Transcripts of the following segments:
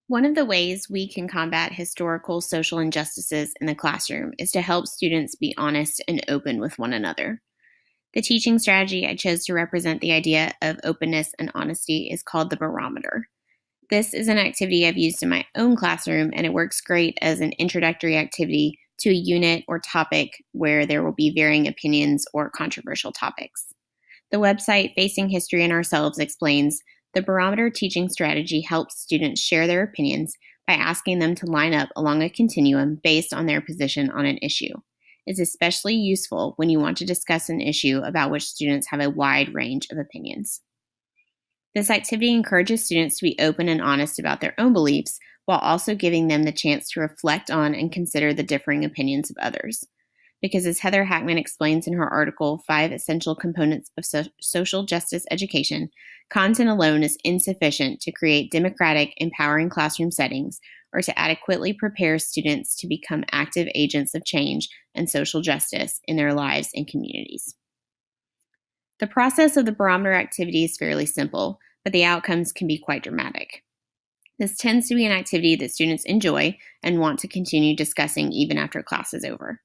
One of the ways we can combat historical social injustices in the classroom is to help students be honest and open with one another. The teaching strategy I chose to represent the idea of openness and honesty is called the barometer. This is an activity I've used in my own classroom, and it works great as an introductory activity to a unit or topic where there will be varying opinions or controversial topics. The website Facing History and Ourselves explains the barometer teaching strategy helps students share their opinions by asking them to line up along a continuum based on their position on an issue. It's especially useful when you want to discuss an issue about which students have a wide range of opinions. This activity encourages students to be open and honest about their own beliefs while also giving them the chance to reflect on and consider the differing opinions of others. Because as Heather Hackman explains in her article, 5 Essential Components of Social Justice Education, content alone is insufficient to create democratic, empowering classroom settings or to adequately prepare students to become active agents of change and social justice in their lives and communities. The process of the barometer activity is fairly simple, but the outcomes can be quite dramatic. This tends to be an activity that students enjoy and want to continue discussing even after class is over.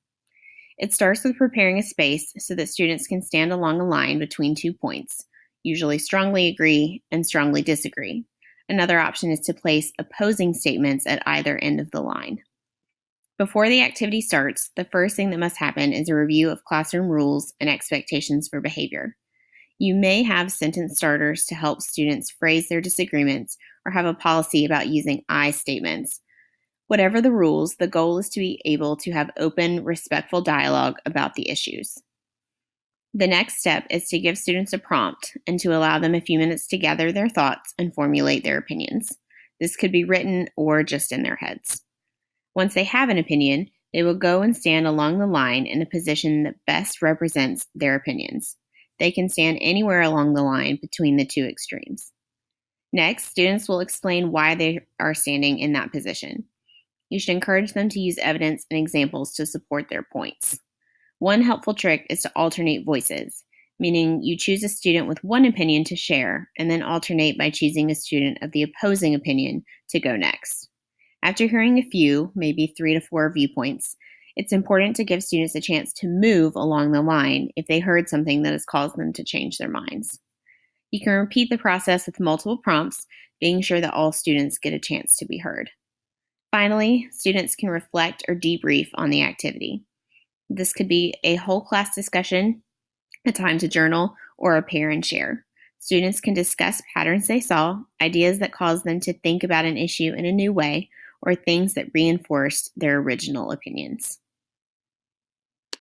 It starts with preparing a space so that students can stand along a line between 2 points, usually strongly agree and strongly disagree. Another option is to place opposing statements at either end of the line. Before the activity starts, the first thing that must happen is a review of classroom rules and expectations for behavior. You may have sentence starters to help students phrase their disagreements or have a policy about using I statements. Whatever the rules, the goal is to be able to have open, respectful dialogue about the issues. The next step is to give students a prompt and to allow them a few minutes to gather their thoughts and formulate their opinions. This could be written or just in their heads. Once they have an opinion, they will go and stand along the line in a position that best represents their opinions. They can stand anywhere along the line between the two extremes. Next, students will explain why they are standing in that position. You should encourage them to use evidence and examples to support their points. One helpful trick is to alternate voices, meaning you choose a student with one opinion to share and then alternate by choosing a student of the opposing opinion to go next. After hearing a few, maybe 3 to 4 viewpoints, it's important to give students a chance to move along the line if they heard something that has caused them to change their minds. You can repeat the process with multiple prompts, being sure that all students get a chance to be heard. Finally, students can reflect or debrief on the activity. This could be a whole class discussion, a time to journal, or a pair and share. Students can discuss patterns they saw, ideas that caused them to think about an issue in a new way, or things that reinforced their original opinions.